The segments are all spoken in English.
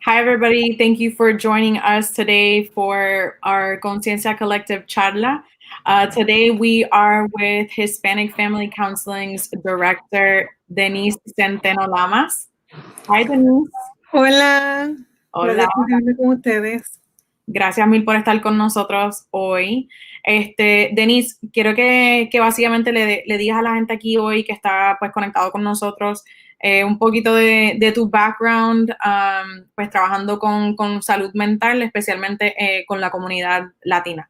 Hi, everybody. Thank you for joining us today for our Conciencia Collective Charla. Today, we are with Hispanic Family Counseling's director, Denisse Centeno Lamas. Hi, Denisse. Hola, Hola. gracias por tenerme con ustedes. Gracias mil por estar con nosotros hoy. Denisse, quiero que básicamente le digas a la gente aquí hoy que está pues conectado con nosotros un poquito de tu background, pues trabajando con salud mental, especialmente con la comunidad latina.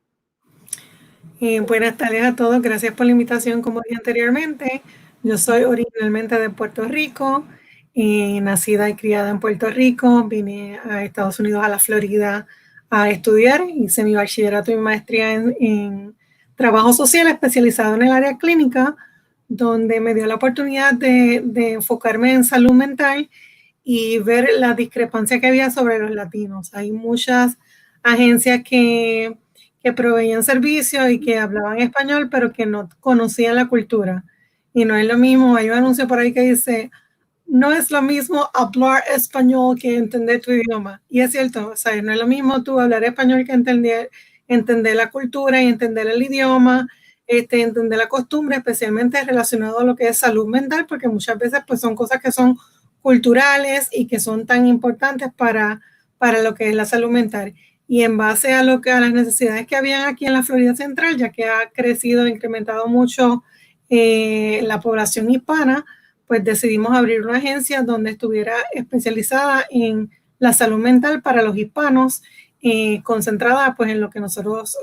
Buenas tardes a todos, gracias por la invitación. Como dije anteriormente, yo soy originalmente de Puerto Rico, nacida y criada en Puerto Rico. Vine a Estados Unidos, a la Florida, a estudiar. Hice mi bachillerato y maestría en trabajo social especializado en el área clínica, donde me dio la oportunidad de enfocarme en salud mental y ver la discrepancia que había sobre los latinos. Hay muchas agencias que proveían servicios y que hablaban español, pero que no conocían la cultura. Y no es lo mismo, hay un anuncio por ahí que dice, no es lo mismo hablar español que entender tu idioma. Y es cierto, o sea, no es lo mismo tú hablar español que entender la cultura y entender el idioma, entender la costumbre, especialmente relacionado a lo que es salud mental, porque muchas veces pues son cosas que son culturales y que son tan importantes para lo que es la salud mental. Y en base a las necesidades que habían aquí en la Florida Central, ya que ha crecido, incrementado mucho la población hispana, pues decidimos abrir una agencia donde estuviera especializada en la salud mental para los hispanos, concentrada pues en lo que nosotros,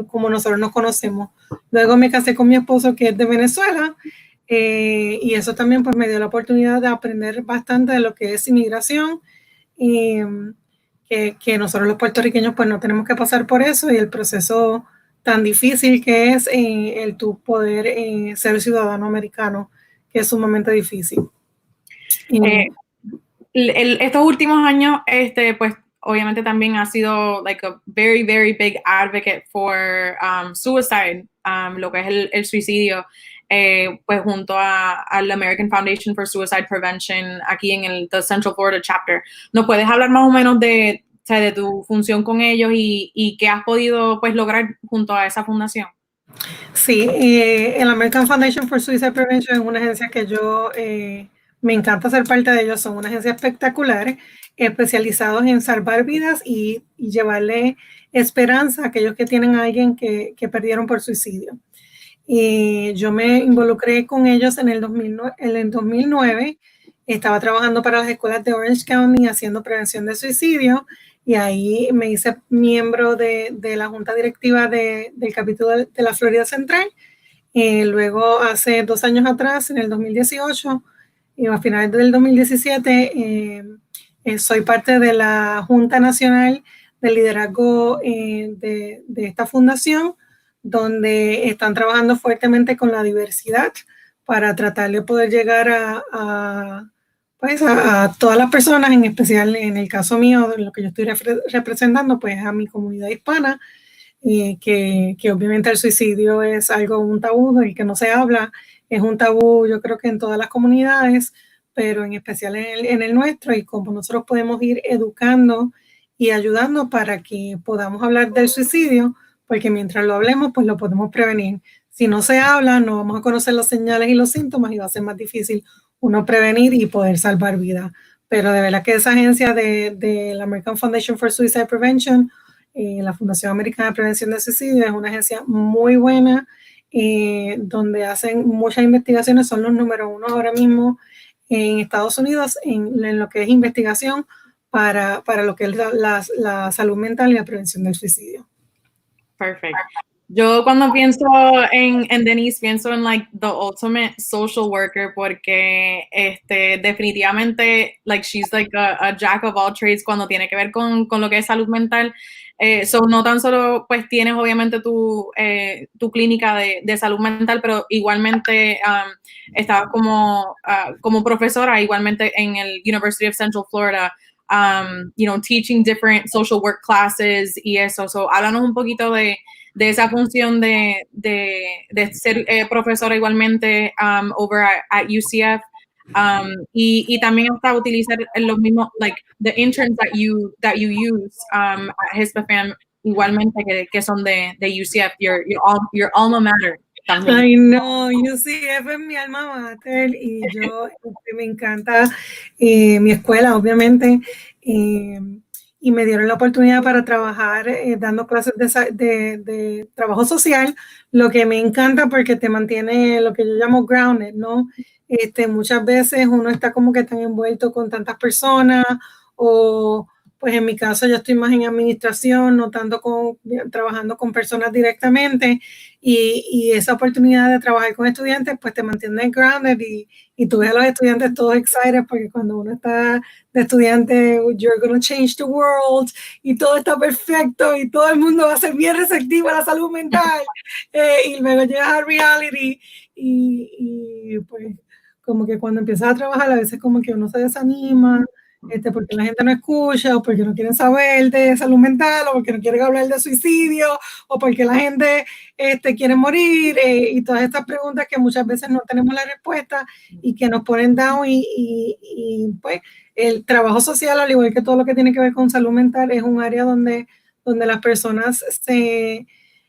como nosotros nos conocemos. Luego me casé con mi esposo, que es de Venezuela, y eso también pues me dio la oportunidad de aprender bastante de lo que es inmigración, que nosotros los puertorriqueños pues no tenemos que pasar por eso, y el proceso tan difícil que es el tu poder ser ciudadano americano, que es sumamente difícil. Eh, Estos últimos años, pues obviamente también ha sido like a very, very big advocate for suicide, lo que es el suicidio, pues junto al American Foundation for Suicide Prevention aquí en el the Central Florida Chapter. ¿Nos puedes hablar más o menos o sea, de tu función con ellos y qué has podido pues lograr junto a esa fundación? Sí, el American Foundation for Suicide Prevention es una agencia que yo me encanta ser parte de ellos. Son una agencia espectacular, especializados en salvar vidas y llevarle esperanza a aquellos que tienen a alguien que perdieron por suicidio. Yo me involucré con ellos en el 2009. Estaba trabajando para las escuelas de Orange County haciendo prevención de suicidio, y ahí me hice miembro de la junta directiva del capítulo de la Florida Central. Luego, hace 2 años atrás, en el 2018 y a finales del 2017, soy parte de la Junta Nacional de Liderazgo de esta fundación, donde están trabajando fuertemente con la diversidad para tratar de poder llegar pues a todas las personas, en especial en el caso mío, de lo que yo estoy representando, pues a mi comunidad hispana, que obviamente el suicidio es algo, un tabú del que no se habla. Es un tabú, yo creo que en todas las comunidades, pero en especial en el nuestro, y como nosotros podemos ir educando y ayudando para que podamos hablar del suicidio, porque mientras lo hablemos, pues lo podemos prevenir. Si no se habla, no vamos a conocer las señales y los síntomas, y va a ser más difícil uno prevenir y poder salvar vidas. Pero de verdad que esa agencia de la American Foundation for Suicide Prevention, la Fundación Americana de Prevención de Suicidio, es una agencia muy buena, donde hacen muchas investigaciones. Son los número uno ahora mismo en Estados Unidos en lo que es investigación para lo que es la salud mental y la prevención del suicidio. Perfect. Yo cuando pienso en Denisse, pienso en like the ultimate social worker porque definitivamente like she's like a jack of all trades cuando tiene que ver con lo que es salud mental. No tan solo pues tienes obviamente tu clínica de salud mental, pero igualmente estabas como profesora igualmente en el University of Central Florida. Teaching different social work classes y eso. So, háblanos un poquito de esa función de ser profesora igualmente over at UCF Y también hasta utilizar los mismos, like, the interns that you use at Hispafam, igualmente que son de UCF, your alma mater también. Ay, no, UCF es mi alma mater y yo me encanta mi escuela, obviamente, y me dieron la oportunidad para trabajar dando clases de trabajo social, lo que me encanta porque te mantiene lo que yo llamo grounded, ¿no? Muchas veces uno está como que tan envuelto con tantas personas o pues en mi caso yo estoy más en administración, no tanto trabajando con personas directamente y esa oportunidad de trabajar con estudiantes pues te mantiene grounded y tú ves a los estudiantes todos excited porque cuando uno está de estudiante, you're going to change the world y todo está perfecto y todo el mundo va a ser bien receptivo a la salud mental y luego llegas a reality y pues como que cuando empiezas a trabajar a veces como que uno se desanima porque la gente no escucha, o porque no quieren saber de salud mental, o porque no quieren hablar de suicidio, o porque la gente quiere morir, y todas estas preguntas que muchas veces no tenemos la respuesta y que nos ponen down y pues el trabajo social, al igual que todo lo que tiene que ver con salud mental, es un área donde las personas se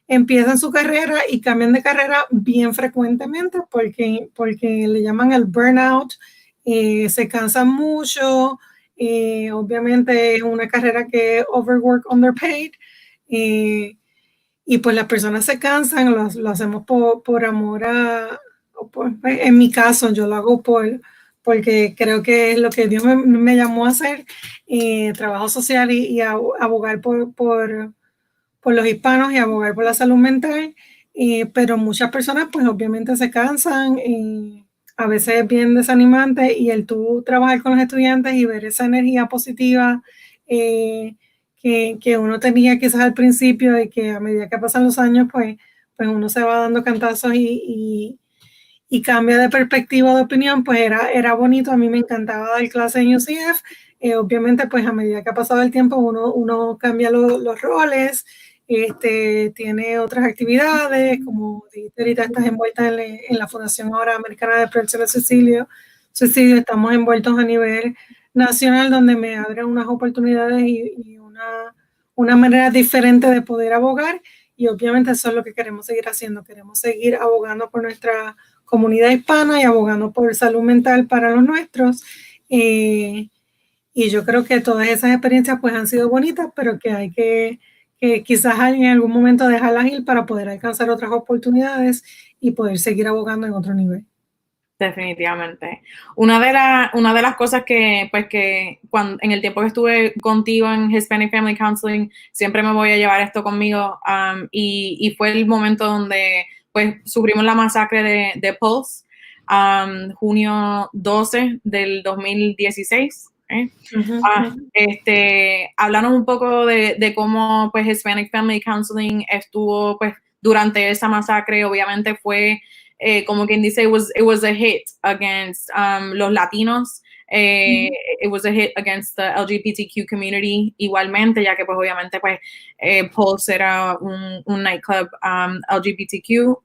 empiezan su carrera y cambian de carrera bien frecuentemente porque le llaman el burnout, se cansan mucho, obviamente es una carrera que es overwork, underpaid, y pues las personas se cansan, lo hacemos por amor en mi caso yo lo hago porque creo que es lo que Dios me llamó a hacer, trabajo social y abogar por los hispanos y abogar por la salud mental, pero muchas personas pues obviamente se cansan, a veces es bien desanimante y el tú trabajar con los estudiantes y ver esa energía positiva que uno tenía quizás al principio y que a medida que pasan los años pues uno se va dando cantazos y cambia de perspectiva, de opinión, pues era bonito. A mí me encantaba dar clases en UCF. Obviamente, pues a medida que ha pasado el tiempo, uno cambia los roles, tiene otras actividades, como dijiste ahorita, estás envuelta en la Fundación ahora Americana de Prevención del Suicidio, estamos envueltos a nivel nacional, donde me abren unas oportunidades y una manera diferente de poder abogar, y obviamente eso es lo que queremos seguir haciendo, queremos seguir abogando por nuestra comunidad hispana y abogando por salud mental para los nuestros. Y yo creo que todas esas experiencias pues han sido bonitas, pero que hay que quizás en algún momento dejarlas ir para poder alcanzar otras oportunidades y poder seguir abogando en otro nivel. Definitivamente. Una de las cosas que cuando, en el tiempo que estuve contigo en Hispanic Family Counseling, siempre me voy a llevar esto conmigo, y fue el momento donde pues sufrimos la masacre de Pulse, junio 12 del 2016. Hablaron un poco de cómo pues Hispanic Family Counseling estuvo pues durante esa masacre. Obviamente fue como quien dice, it was a hit against los latinos, it was a hit against the LGBTQ community igualmente, ya que pues obviamente pues Pulse era un nightclub LGBTQ,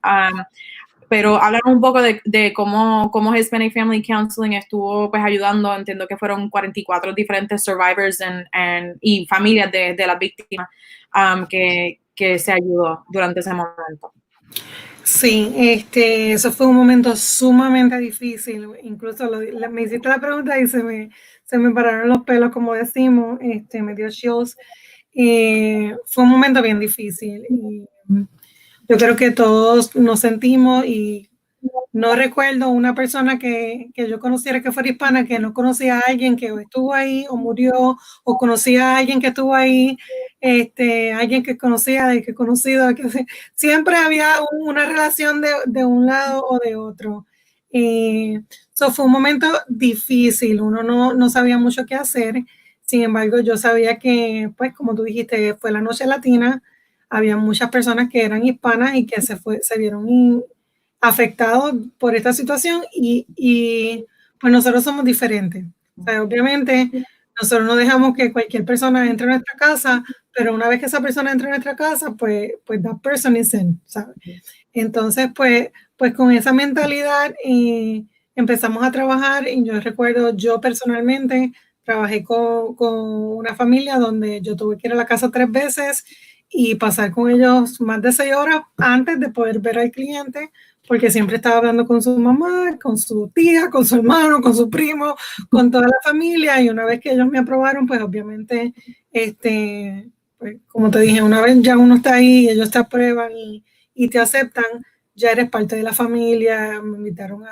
pero hablaron un poco de cómo Hispanic Family Counseling estuvo pues ayudando. Entiendo que fueron 44 diferentes survivors y familias de las víctimas que se ayudó durante ese momento. Sí, eso fue un momento sumamente difícil. Incluso me hiciste la pregunta y se me pararon los pelos, como decimos, me dio chills. Fue un momento bien difícil. Y yo creo que todos nos sentimos, y no recuerdo una persona que yo conociera que fuera hispana que no conocía a alguien que estuvo ahí o murió, o conocía a alguien que estuvo ahí, alguien que conocía, de que conocido, que siempre había una relación de un lado o de otro. Eso fue un momento difícil, uno no sabía mucho qué hacer. Sin embargo, yo sabía que, pues, como tú dijiste, fue la noche latina, había muchas personas que eran hispanas y que se vieron afectados por esta situación y pues nosotros somos diferentes. O sea, obviamente nosotros no dejamos que cualquier persona entre a nuestra casa, pero una vez que esa persona entra a nuestra casa, pues that person is in, ¿sabes? Entonces, pues con esa mentalidad empezamos a trabajar y yo recuerdo, yo personalmente trabajé con una familia donde yo tuve que ir a la casa 3 veces y pasar con ellos más de 6 horas antes de poder ver al cliente, porque siempre estaba hablando con su mamá, con su tía, con su hermano, con su primo, con toda la familia, y una vez que ellos me aprobaron, pues obviamente, pues, como te dije, una vez ya uno está ahí, ellos te aprueban y te aceptan, ya eres parte de la familia. Me invitaron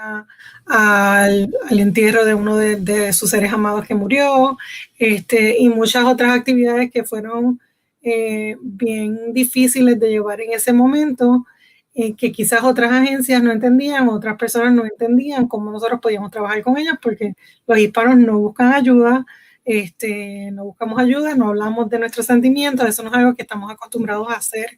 al entierro de uno de sus seres amados que murió, y muchas otras actividades que fueron bien difíciles de llevar en ese momento, que quizás otras agencias no entendían, otras personas no entendían cómo nosotros podíamos trabajar con ellas, porque los hispanos no buscan ayuda, no buscamos ayuda, no hablamos de nuestros sentimientos, eso no es algo que estamos acostumbrados a hacer.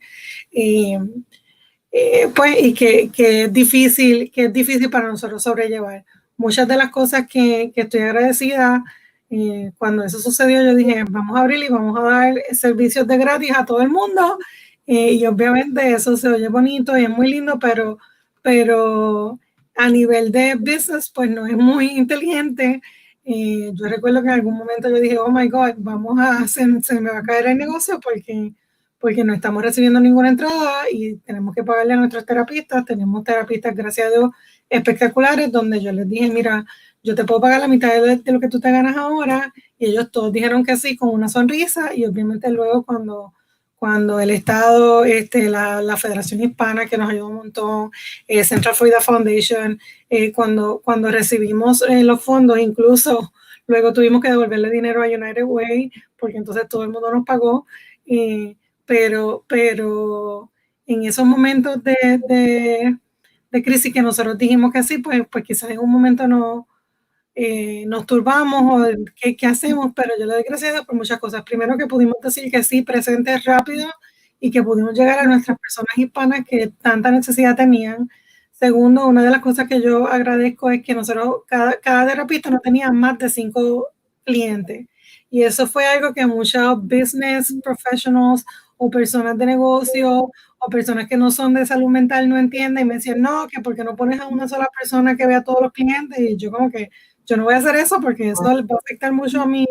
Pues, y que es difícil para nosotros sobrellevar. Muchas de las cosas que estoy agradecida, cuando eso sucedió, yo dije, vamos a abrir y vamos a dar servicios de gratis a todo el mundo, y obviamente eso se oye bonito y es muy lindo, pero a nivel de business, pues no es muy inteligente. Yo recuerdo que en algún momento yo dije, oh my God, se me va a caer el negocio porque no estamos recibiendo ninguna entrada y tenemos que pagarle a nuestros terapistas. Tenemos terapistas, gracias a Dios, espectaculares, donde yo les dije, mira, yo te puedo pagar la mitad de lo que tú te ganas ahora, y ellos todos dijeron que sí, con una sonrisa, y obviamente luego cuando el Estado, la Federación Hispana, que nos ayudó un montón, Central Florida Foundation, cuando recibimos los fondos, incluso luego tuvimos que devolverle dinero a United Way, porque entonces todo el mundo nos pagó. Pero en esos momentos de crisis que nosotros dijimos que sí, pues quizás en un momento nos turbamos o qué hacemos, pero yo le doy gracias a Dios por muchas cosas. Primero, que pudimos decir que sí, presentes rápido, y que pudimos llegar a nuestras personas hispanas que tanta necesidad tenían. Segundo, una de las cosas que yo agradezco es que nosotros, cada terapista no tenía más de 5 clientes. Y eso fue algo que muchos business professionals o personas de negocio o personas que no son de salud mental no entienden, y me decían, no, que porque no pones a una sola persona que vea a todos los clientes. Y yo como que, yo no voy a hacer eso porque eso les va a afectar mucho a mis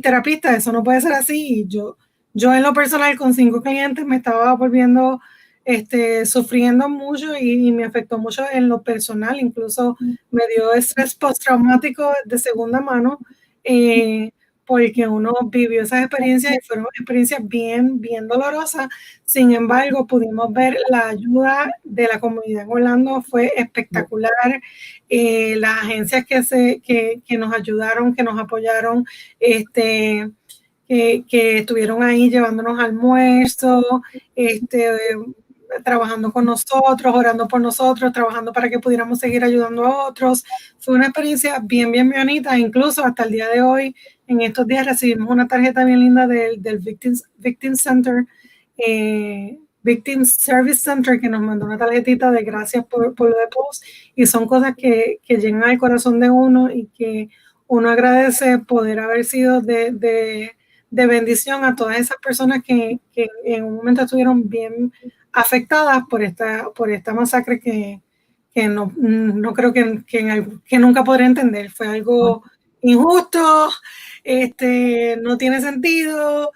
terapistas, eso no puede ser así. Y yo en lo personal con 5 clientes me estaba volviendo, sufriendo mucho, y me afectó mucho en lo personal, incluso me dio estrés postraumático de segunda mano, porque uno vivió esas experiencias y fueron experiencias bien, bien dolorosas. Sin embargo, pudimos ver la ayuda de la comunidad en Orlando, fue espectacular. Las agencias que nos ayudaron, que nos apoyaron, que estuvieron ahí llevándonos almuerzo, trabajando con nosotros, orando por nosotros, trabajando para que pudiéramos seguir ayudando a otros. Fue una experiencia bien, bien bonita. Incluso hasta el día de hoy, en estos días recibimos una tarjeta bien linda del Victim Center, Victim Service Center, que nos mandó una tarjetita de gracias por lo de post, y son cosas que llegan al corazón de uno y que uno agradece poder haber sido de bendición a todas esas personas que en un momento estuvieron bien afectadas por esta masacre que no creo que nunca podré entender. Fue algo injusto, no tiene sentido,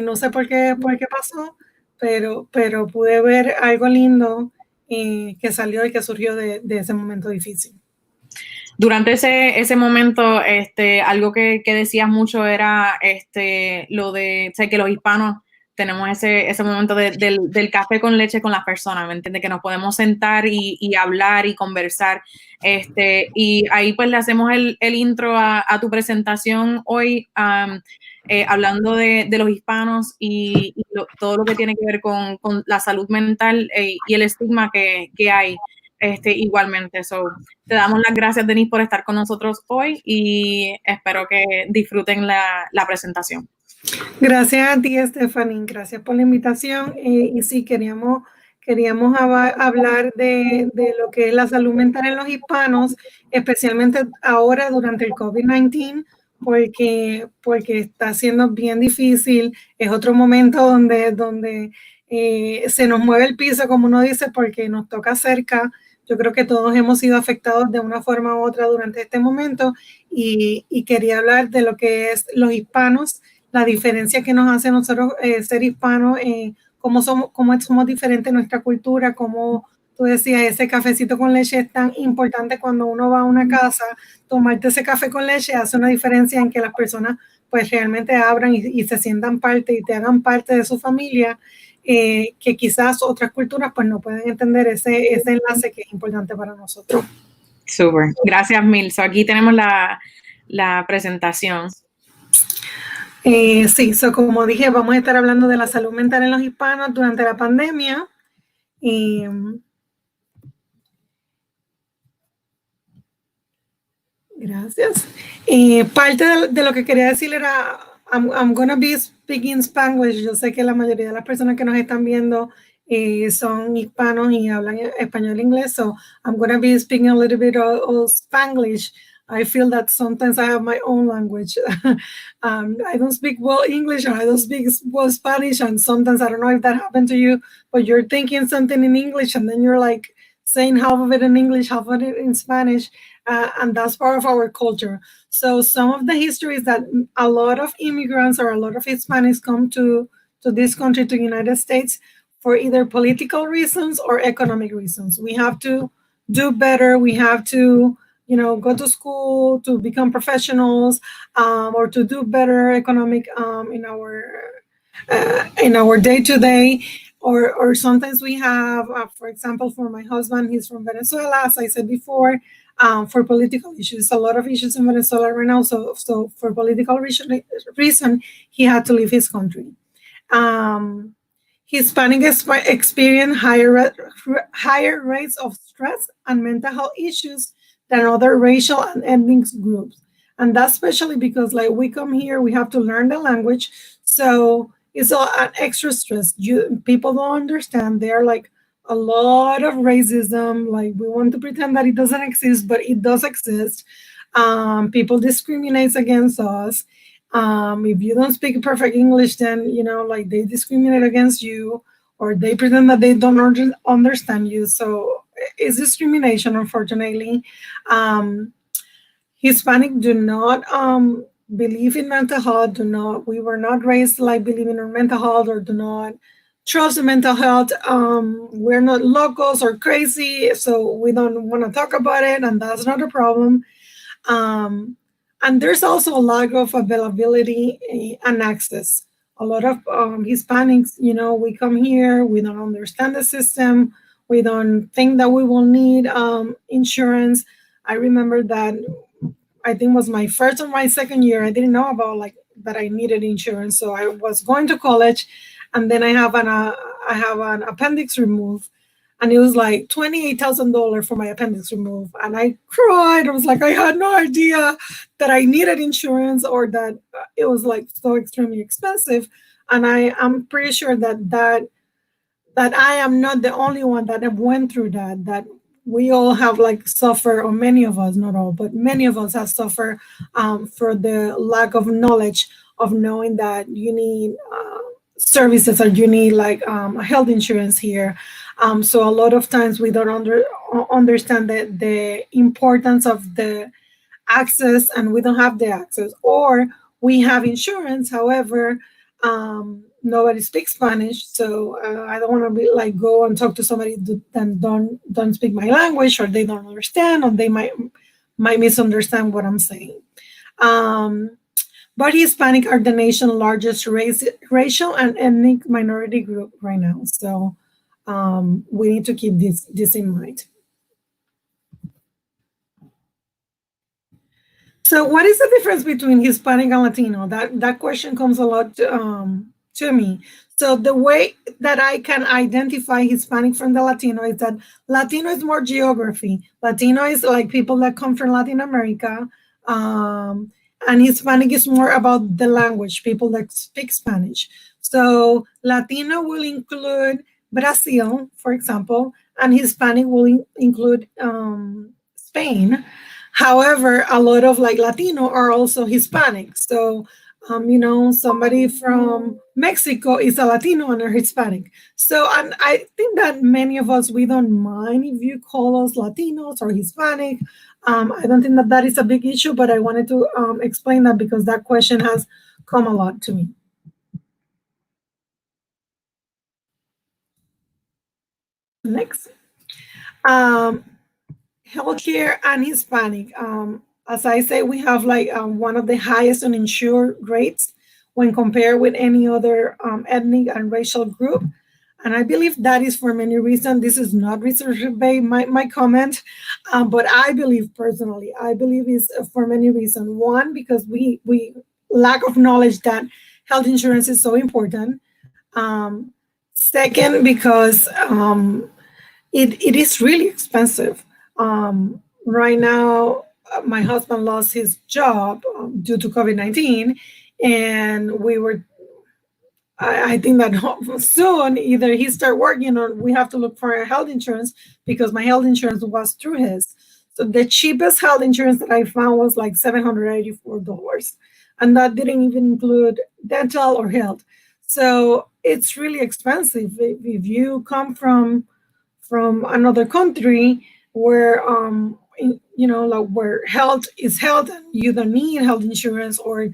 no sé por qué pasó, pero pude ver algo lindo, que salió y que surgió de ese momento difícil. Durante ese momento, algo que decías mucho era lo de, sé que los hispanos tenemos ese momento del café con leche con las personas, ¿me entiendes? Que nos podemos sentar y hablar y conversar. Y ahí pues le hacemos el intro a tu presentación hoy, hablando de los hispanos y todo lo que tiene que ver con la salud mental, y el estigma que hay. Igualmente. Te damos las gracias, Denisse, por estar con nosotros hoy, y espero que disfruten la presentación. Gracias a ti, Stephanie. Gracias por la invitación. Y sí, queríamos hablar de lo que es la salud mental en los hispanos, especialmente ahora durante el COVID-19, porque está siendo bien difícil. Es otro momento donde se nos mueve el piso, como uno dice, porque nos toca cerca yo creo que todos hemos sido afectados de una forma u otra durante este momento y quería hablar de lo que es los hispanos, la diferencia que nos hace nosotros ser hispanos, cómo somos diferentes en nuestra cultura, cómo tú decías, ese cafecito con leche es tan importante cuando uno va a una casa, tomarte ese café con leche hace una diferencia en que las personas pues realmente abran y se sientan parte y te hagan parte de su familia, que quizás otras culturas pues no pueden entender ese enlace que es importante para nosotros. Súper, gracias mil. So, aquí tenemos la presentación. Sí, como dije, vamos a estar hablando de la salud mental en los hispanos durante la pandemia. Gracias. Parte de lo que quería decir era, I'm going to be speaking Spanglish. Yo sé que la mayoría de las personas que nos están viendo son hispanos y hablan español e inglés, so I'm going to be speaking a little bit of Spanglish. I feel that sometimes I have my own language. I don't speak well English and I don't speak well Spanish, and sometimes I don't know if that happened to you, but you're thinking something in English and then you're like saying half of it in English, half of it in Spanish. And that's part of our culture. So some of the history is that a lot of immigrants or a lot of Hispanics come to this country, to the United States, for either political reasons or economic reasons. We have to do better. We have to, go to school to become professionals, or to do better economic in our day-to-day. Or sometimes we have, for example, for my husband, he's from Venezuela, as I said before, for political issues. A lot of issues in Venezuela right now. So for political reason, he had to leave his country. Hispanic experience higher rates of stress and mental health issues than other racial and ethnic groups. And that's especially because we come here, we have to learn the language. So it's an extra stress. People don't understand. They're a lot of racism. We want to pretend that it doesn't exist, but it does exist. People discriminate against us. If you don't speak perfect English, then they discriminate against you, or they pretend that they don't understand you. So it's discrimination, unfortunately. Hispanic do not believe in mental health. We were not raised believing in mental health, or do not trust in mental health. We're not locals or crazy, so we don't want to talk about it, and that's not a problem. And there's also a lack of availability and access. A lot of Hispanics, we come here, we don't understand the system, we don't think that we will need insurance. I remember that I think it was my first or my second year, I didn't know about that I needed insurance. So I was going to college, and then I have an appendix removed, and it was $28,000 for my appendix removed. And I cried. I was I had no idea that I needed insurance, or that it was so extremely expensive. And I'm pretty sure that I am not the only one that have went through that we all have suffered, or many of us, not all, but many of us have suffered for the lack of knowledge of knowing that you need services, or you need health insurance here. So a lot of times we don't understand the importance of the access, and we don't have the access, or we have insurance. However, nobody speaks Spanish, so I don't want to be go and talk to somebody that don't speak my language, or they don't understand, or they might misunderstand what I'm saying. But Hispanic are the nation's largest racial and ethnic minority group right now, so we need to keep this in mind. So what is the difference between Hispanic and Latino? That question comes a lot to me. So the way that I can identify Hispanic from the Latino is that Latino is more geography. Latino is people that come from Latin America, and Hispanic is more about the language, people that speak Spanish. So Latino will include Brazil, for example, and Hispanic will include Spain. However, a lot of Latino are also Hispanic. So Somebody from Mexico is a Latino and a Hispanic. So I think that many of us, we don't mind if you call us Latinos or Hispanic. I don't think that that is a big issue, but I wanted to explain that because that question has come a lot to me. Next. Healthcare and Hispanic. As I say, we have like one of the highest uninsured rates when compared with any other ethnic and racial group. And I believe that is for many reasons. This is not research-based, my comment, but I believe personally, I believe it's for many reasons. One, because we lack of knowledge that health insurance is so important. Second, because it is really expensive. Right now, my husband lost his job due to COVID-19, and I think that soon either he start working or we have to look for a health insurance because my health insurance was through his. So the cheapest health insurance that I found was like $784, and that didn't even include dental or health. So it's really expensive if you come from another country where like where health is health and you don't need health insurance, or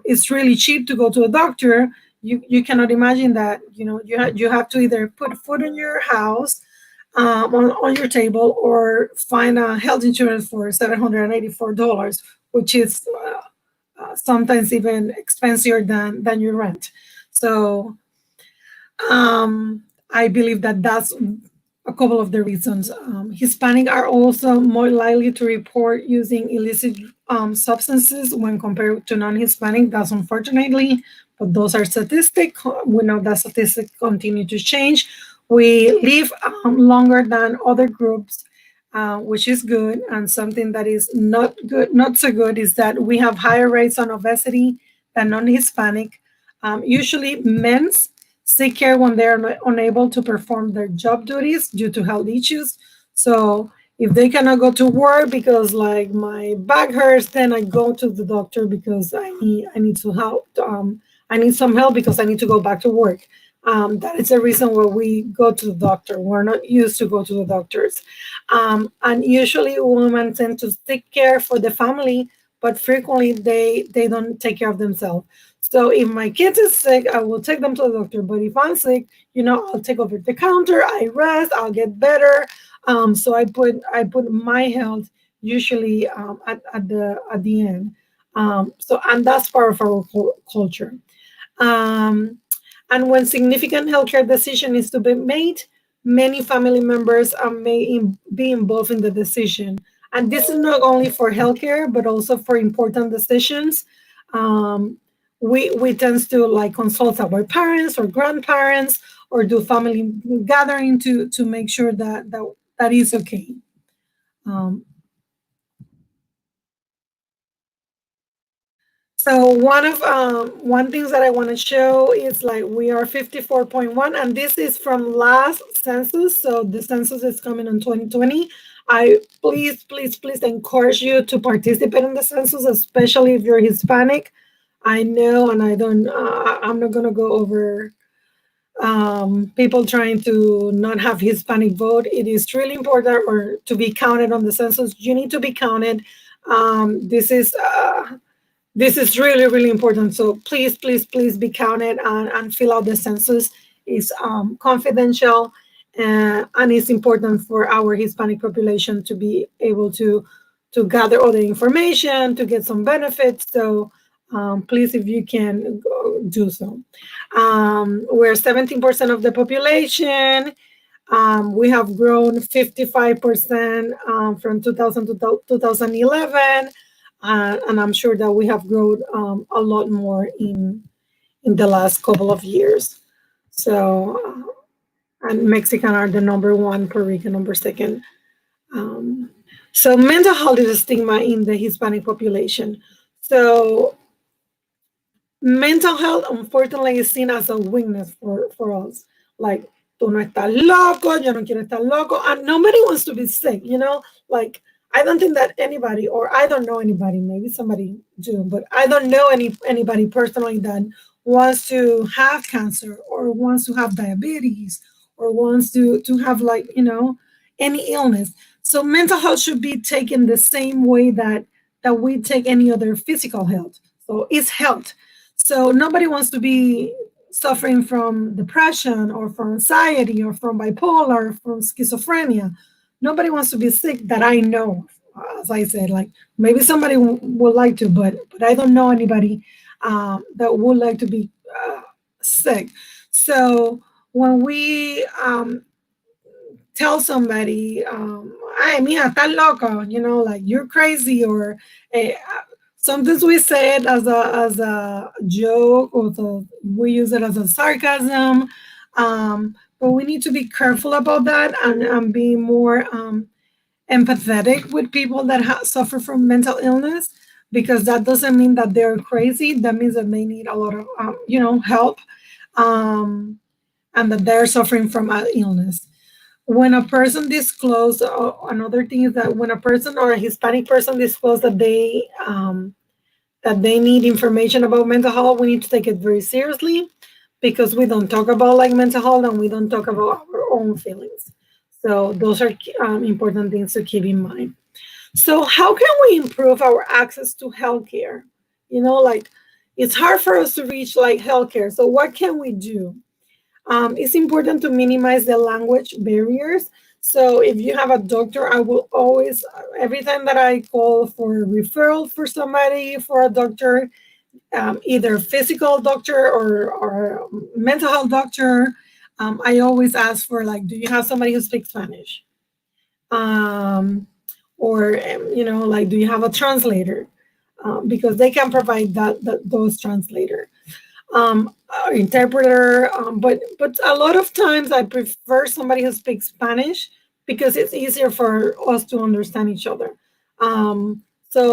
it's really cheap to go to a doctor. You cannot imagine that you have to either put food in your house, on your table, or find a health insurance for $784, which is sometimes even expensier than your rent. So I believe that that's a couple of the reasons. Hispanic are also more likely to report using illicit substances when compared to non-Hispanic. That's unfortunately, but those are statistics. We know that statistics continue to change. We live longer than other groups, which is good. And something that is not so good, is that we have higher rates on obesity than non-Hispanic. Usually, men's seek care when they're unable to perform their job duties due to health issues. So if they cannot go to work because like my back hurts, then I go to the doctor because I need to help. I need some help because I need to go back to work. That is the reason why we go to the doctor. We're not used to go to the doctors. And usually women tend to seek care for the family, but frequently they don't take care of themselves. So if my kid is sick, I will take them to the doctor. But if I'm sick, I'll take over the counter. I rest. I'll get better. So I put my health usually at the end. And that's part of our culture. And when significant healthcare decision is to be made, many family members may be involved in the decision. And this is not only for healthcare, but also for important decisions. We tend to like consult our parents or grandparents or do family gathering to make sure that is okay. So one things that I want to show is like we are 54.1, and this is from last census. So the census is coming in 2020. I please encourage you to participate in the census, especially if you're Hispanic. I know, and I'm not going to go over people trying to not have Hispanic vote. It is really important or to be counted on the census. You need to be counted. This is really, really important. So please be counted and fill out the census. It's confidential, and it's important for our Hispanic population to be able to gather all the information, to get some benefits. So please, if you can, do so. We're 17% of the population. We have grown 55% from 2000 to 2011. And I'm sure that we have grown a lot more in the last couple of years. So, and Mexican are the number one, Puerto Rican number second. So mental health is a stigma in the Hispanic population. So mental health, unfortunately, is seen as a weakness for us. Like, tú no estás loco, yo no quiero estar loco. And nobody wants to be sick, Like, I don't think that anybody, or I don't know anybody, maybe somebody do, but I don't know anybody personally that wants to have cancer or wants to have diabetes or wants to have, like, any illness. So mental health should be taken the same way that we take any other physical health. So it's health. So nobody wants to be suffering from depression or from anxiety or from bipolar or from schizophrenia. Nobody wants to be sick that I know. As I said, like, maybe somebody would like to, but I don't know anybody that would like to be sick. So when we tell somebody, "Ay, mija, estás loco," like, you're crazy, or sometimes we say it as a joke, or we use it as a sarcasm. But we need to be careful about that, and be more empathetic with people that suffer from mental illness, because that doesn't mean that they're crazy. That means that they need a lot of help, um, and that they're suffering from an illness. When a person disclose, another thing is that when a person or a Hispanic person disclose that they need information about mental health, we need to take it very seriously, because we don't talk about, like, mental health, and we don't talk about our own feelings. So those are important things to keep in mind. So how can we improve our access to healthcare? Like, it's hard for us to reach, like, healthcare. So what can we do? It's important to minimize the language barriers. So if you have a doctor, I will always, every time that I call for a referral for somebody for a doctor, either physical doctor or mental health doctor, I always ask for, like, do you have somebody who speaks Spanish? Or, like, do you have a translator? Because they can provide those translator. Interpreter, but a lot of times I prefer somebody who speaks Spanish, because it's easier for us to understand each other. So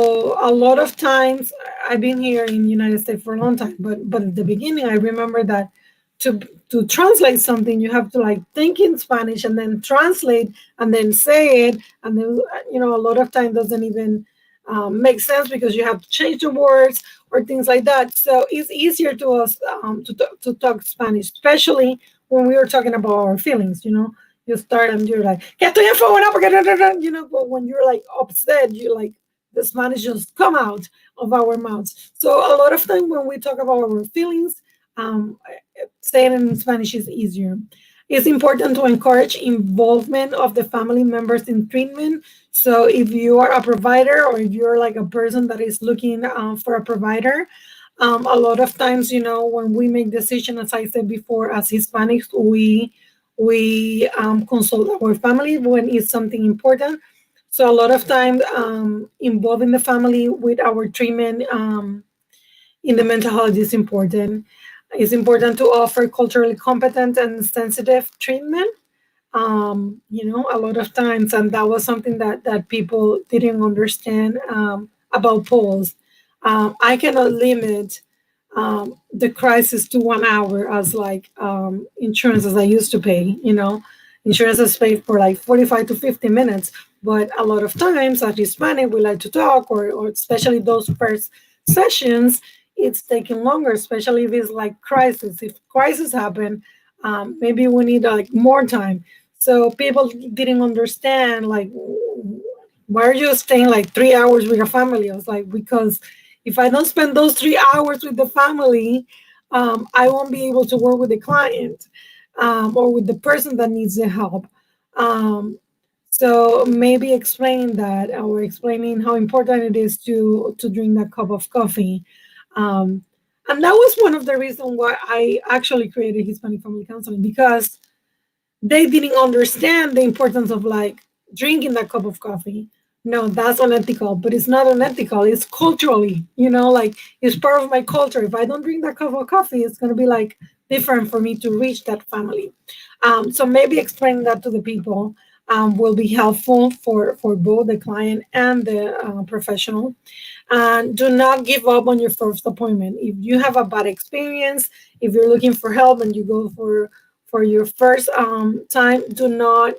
a lot of times, I've been here in the United States for a long time, but at the beginning, I remember that to translate something, you have to, like, think in Spanish and then translate and then say it, and then a lot of time doesn't even make sense, because you have to change the words or things like that. So it's easier to us to talk Spanish, especially when we are talking about our feelings. You start and you're like, "Que estoy enfogonado porque da, da, da," but when you're, like, upset, you, like, the Spanish just come out of our mouths. So a lot of time when we talk about our feelings, saying it in Spanish is easier. It's important to encourage involvement of the family members in treatment. So if you are a provider, or if you're, like, a person that is looking for a provider, a lot of times, when we make decisions, as I said before, as Hispanics, we consult our family when it's something important. So a lot of times, involving the family with our treatment in the mental health is important. It's important to offer culturally competent and sensitive treatment. A lot of times, and that was something that people didn't understand about polls. I cannot limit the crisis to 1 hour as, like, insurance, as I used to pay. Insurance is paid for, like, 45 to 50 minutes, but a lot of times, as Hispanic, we like to talk, or especially those first sessions, it's taking longer, especially if it's, like, crisis. If crisis happen, maybe we need, like, more time. So people didn't understand, like, why are you staying, like, 3 hours with your family? I was like, because if I don't spend those 3 hours with the family, I won't be able to work with the client, or with the person that needs the help. So maybe explaining that, or explaining how important it is to drink that cup of coffee. And that was one of the reasons why I actually created Hispanic Family Counseling, because they didn't understand the importance of, like, drinking that cup of coffee. No, that's unethical, but it's not unethical. It's culturally, like, it's part of my culture. If I don't drink that cup of coffee, it's going to be, like, different for me to reach that family. So maybe explaining that to the people will be helpful for both the client and the professional. And do not give up on your first appointment. If you have a bad experience, if you're looking for help and you go for your first time, do not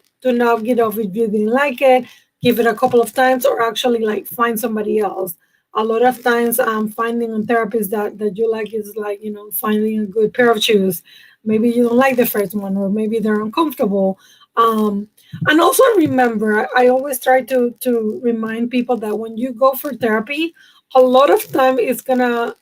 get off if you didn't like it. give it a couple of times, or actually like find somebody else. A lot of times finding a therapist that you like is like, finding a good pair of shoes. Maybe you don't like the first one, or maybe they're uncomfortable. And also remember, I always try to remind people that when you go for therapy, a lot of time it's gonna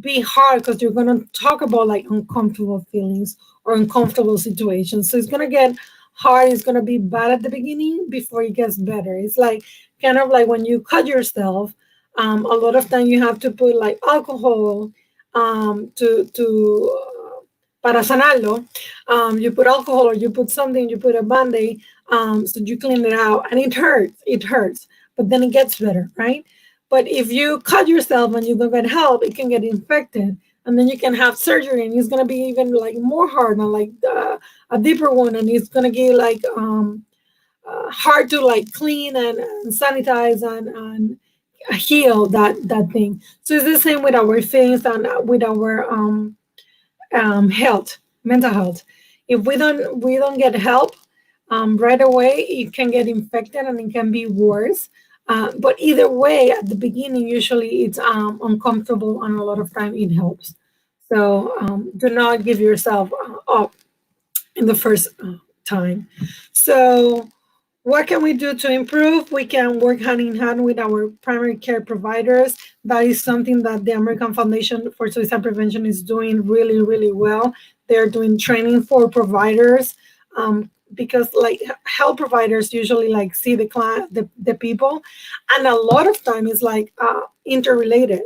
be hard because you're gonna talk about like uncomfortable feelings or uncomfortable situations. So it's gonna get hard. It's gonna be bad at the beginning before it gets better. It's like kind of like when you cut yourself. A lot of time you have to put like alcohol to para sanarlo. You put alcohol, or you put something. You put a band-aid, so you clean it out, and it hurts. It hurts, but then it gets better, right? But if you cut yourself and you don't get help, it can get infected, and then you can have surgery, and it's gonna be even like more hard, and like a deeper one, and it's gonna get like hard to like clean and sanitize and heal that thing. So it's the same with our things and with our health, mental health. If we don't get help right away, it can get infected and it can be worse. But either way, at the beginning, usually it's uncomfortable, and a lot of time it helps. So do not give yourself up in the first time. So what can we do to improve? We can work hand in hand with our primary care providers. That is something that the American Foundation for Suicide Prevention is doing really, really well. They're doing training for providers, because like health providers usually like see the client, the people, and a lot of time is like interrelated.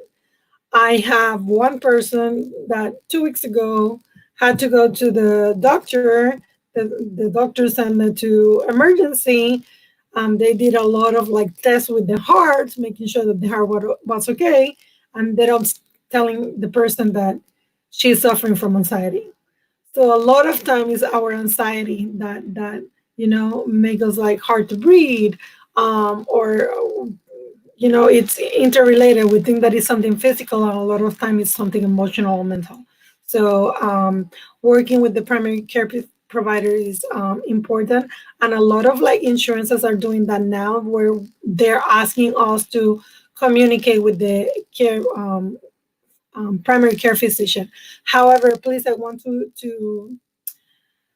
I have one person that 2 weeks ago had to go to the doctor. The doctor sent her to emergency. They did a lot of like tests with the heart, making sure that the heart was okay. And they're telling the person that she's suffering from anxiety. So a lot of time is our anxiety that make us like hard to breathe, or it's interrelated. We think that it's something physical, and a lot of time it's something emotional or mental. So working with the primary care provider is important, and a lot of like insurances are doing that now, where they're asking us to communicate with the care primary care physician. However, please, I want to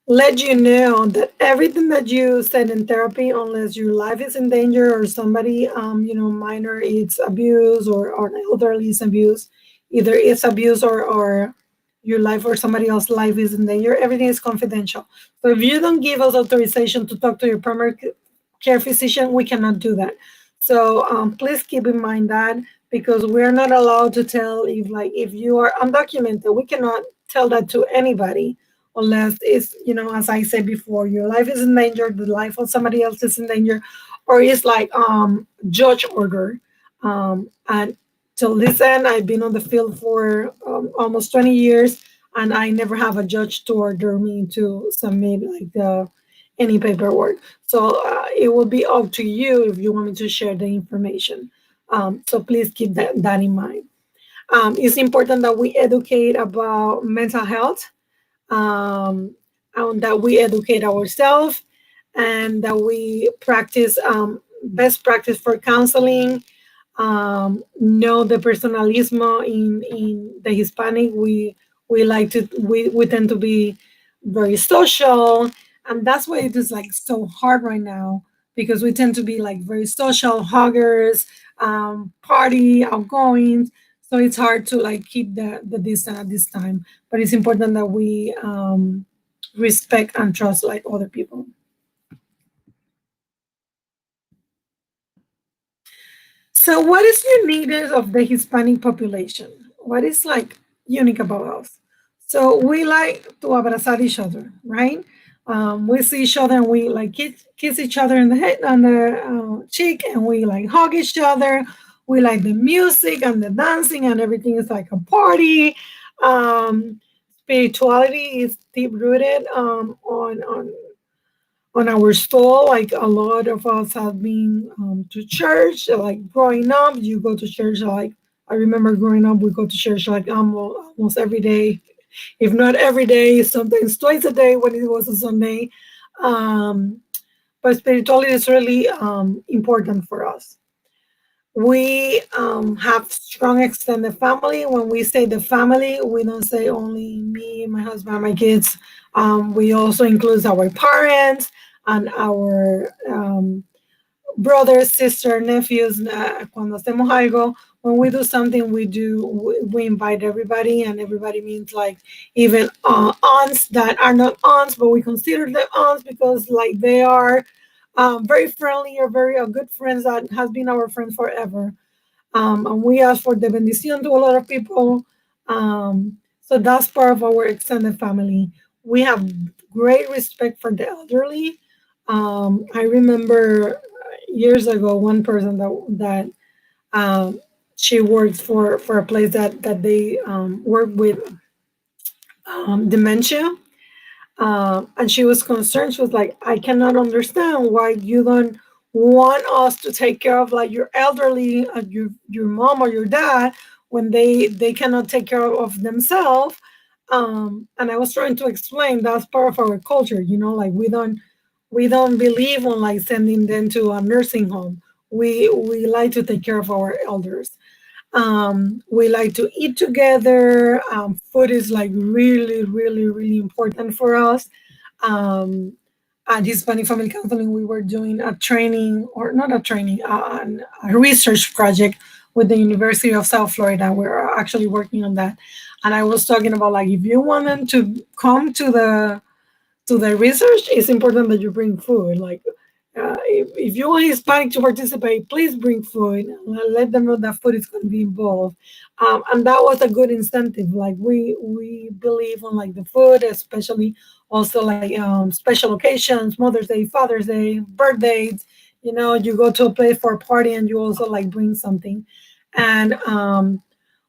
let you know that everything that you said in therapy, unless your life is in danger, or somebody, minor it's abuse, or elderly is abuse, either it's abuse, or your life or somebody else's life is in danger, everything is confidential. So if you don't give us authorization to talk to your primary care physician, we cannot do that. So please keep in mind that, because we're not allowed to tell, if you are undocumented, we cannot tell that to anybody, unless it's, as I said before, your life is in danger, the life of somebody else is in danger, or it's like judge order. And till this end, I've been on the field for almost 20 years, and I never have a judge to order me to submit like any paperwork. So it will be up to you if you want me to share the information. So please keep that in mind. It's important that we educate about mental health, and that we educate ourselves, and that we practice best practice for counseling. Know the personalismo in the Hispanic. We tend to be very social, and that's why it is like so hard right now, because we tend to be like very social huggers, party outgoing. So it's hard to like keep the distance at this time, but it's important that we respect and trust like other people. So what is unique of the Hispanic population? What is like unique about us? So we like to abrazar each other, right? We see each other and we like kiss each other in the head, on the cheek, and we like hug each other. We like the music and the dancing, and everything is like a party. Spirituality is deep rooted on our soul. Like a lot of us have been to church. Like growing up, you go to church. Like I remember growing up, we go to church like almost every day, if not every day, sometimes twice a day when it was a Sunday. But but spirituality is really important for us. We have strong extended family. When we say the family, we don't say only me, my husband, my kids. We also include our parents and our brothers, sisters, nephews. Cuando hacemos algo, when we do something, we invite everybody, and everybody means like even aunts that are not aunts, but we consider them aunts because like they are very friendly or very good friends that has been our friends forever. And we ask for the bendición to a lot of people. So that's part of our extended family. We have great respect for the elderly. I remember years ago one person that um, she works for a place that they work with dementia, and she was concerned. She was like, I cannot understand why you don't want us to take care of like your elderly, your mom or your dad when they cannot take care of themselves. And I was trying to explain that's part of our culture, like we don't believe on like sending them to a nursing home. We like to take care of our elders. We like to eat together. Food is like really, really, really important for us. Um, at Hispanic Family Counseling, we were doing a training, or not a training, a research project with the University of South Florida. We're actually working on that. And I was talking about like if you want them to come to the research, it's important that you bring food. Like, if you want Hispanic to participate, please bring food. Let them know that food is going to be involved, and that was a good incentive. Like we believe on like the food, especially also like special occasions, Mother's Day, Father's Day, birthdays. You go to a place for a party and you also like bring something, and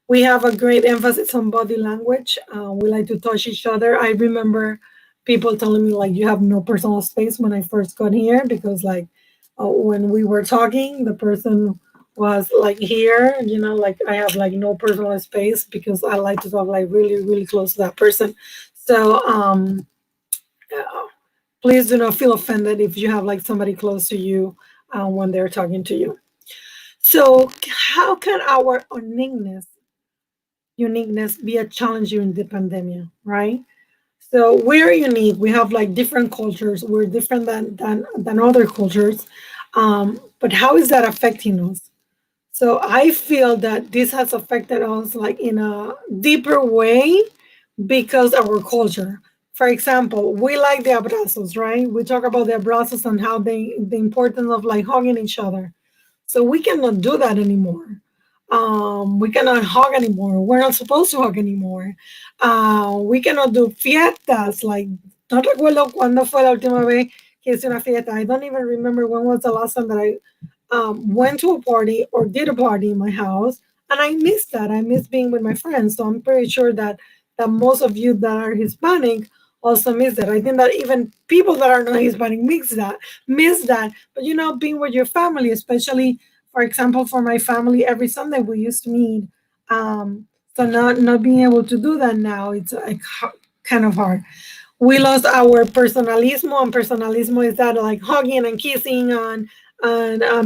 we have a great emphasis on body language. We like to touch each other. I remember people telling me like you have no personal space when I first got here because like when we were talking, the person was like here. Like I have like no personal space because I like to talk like really really close to that person. So uh, please do not feel offended if you have like somebody close to you when they're talking to you. So how can our uniqueness be a challenge during the pandemic, right? So we're unique. We have like different cultures. We're different than other cultures. But how is that affecting us? So I feel that this has affected us like in a deeper way because of our culture. For example, we like the abrazos, right? We talk about the abrazos and how the importance of like hugging each other. So we cannot do that anymore. We cannot hug anymore. We're not supposed to hug anymore. We cannot do fiestas. Like, no recuerdo cuándo fue la última vez que hice una fiesta. I don't even remember when was the last time that I went to a party or did a party in my house. And I miss that. I miss being with my friends. So I'm pretty sure that most of you that are Hispanic also miss that. I think that even people that are not Hispanic miss that. But being with your family, especially for example, for my family, every Sunday we used to meet. So not being able to do that now, it's like kind of hard. We lost our personalismo, and personalismo is that like hugging and kissing and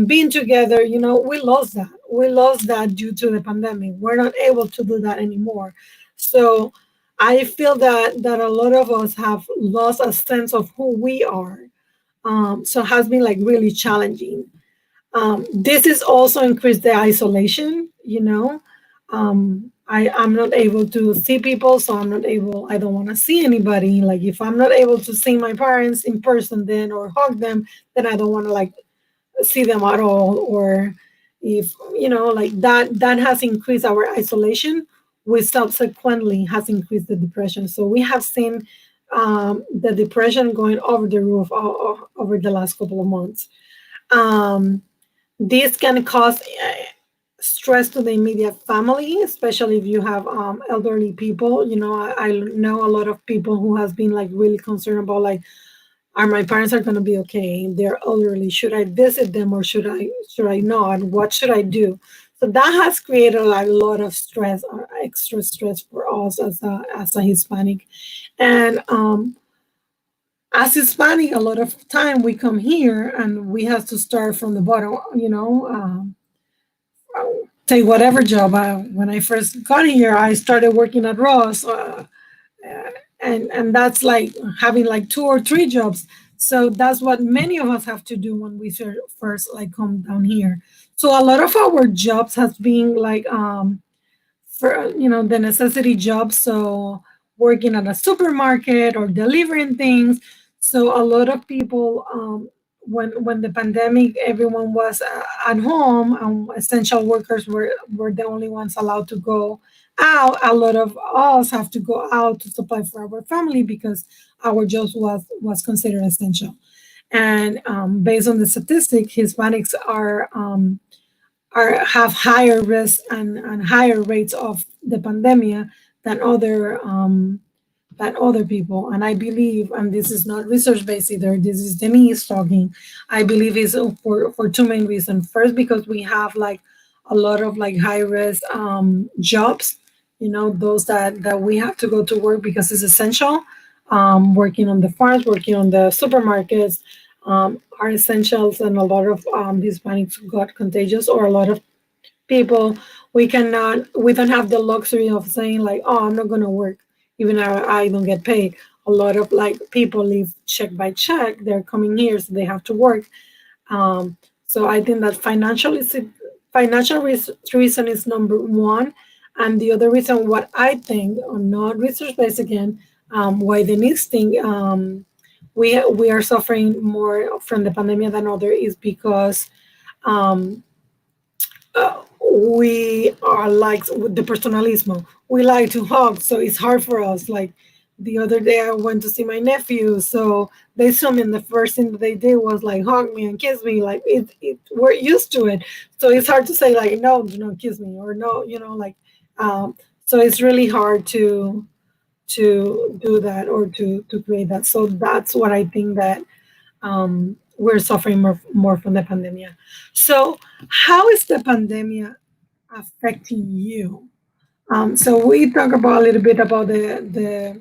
being together. We lost that. We lost that due to the pandemic. We're not able to do that anymore. So I feel that a lot of us have lost a sense of who we are. So it has been like really challenging. This is also increased the isolation. I'm not able to see people, so I don't want to see anybody. Like if I'm not able to see my parents in person then or hug them, then I don't want to like see them at all. Or if like that has increased our isolation, which subsequently has increased the depression. So we have seen the depression going over the roof over the last couple of months. um, this can cause stress to the immediate family, especially if you have elderly people. I know a lot of people who has been like really concerned about like, are my parents are going to be okay? They're elderly. Should I visit them or should I not? What should I do? So that has created like a lot of stress or extra stress for us as a Hispanic, and as Hispanic, a lot of time we come here and we have to start from the bottom, take whatever job. When I first got here, I started working at Ross, and that's like having like 2 or 3 jobs. So that's what many of us have to do when we first like come down here. So a lot of our jobs has been like for the necessity jobs, so working at a supermarket or delivering things. So a lot of people, when the pandemic, everyone was at home, and essential workers were the only ones allowed to go out. A lot of us have to go out to supply for our family because our jobs was considered essential. And based on the statistic, Hispanics have higher risk and higher rates of the pandemic than other people. And I believe, and this is not research based either, this is Denisse talking. I believe is for 2 main reasons. First, because we have like a lot of like high risk jobs, those that we have to go to work because it's essential. Working on the farms, working on the supermarkets, are essentials, and a lot of Hispanics got contagious, or a lot of people, we don't have the luxury of saying like, oh, I'm not going to work even though I don't get paid. A lot of like people live check by check, they're coming here, so they have to work. So I think that financial reason is number one. And the other reason, what I think, not research based again, why the next thing, we are suffering more from the pandemic than other, is because um, we are like with the personalismo. We like to hug, so it's hard for us. Like the other day, I went to see my nephew, so they saw me, and the first thing that they did was like hug me and kiss me. Like we're used to it, so it's hard to say like no, do not kiss me, or no, like. So it's really hard to do that, or to create that. So that's what I think that we're suffering more from the pandemic. So how is the pandemic affecting you? So we talk about a little bit about the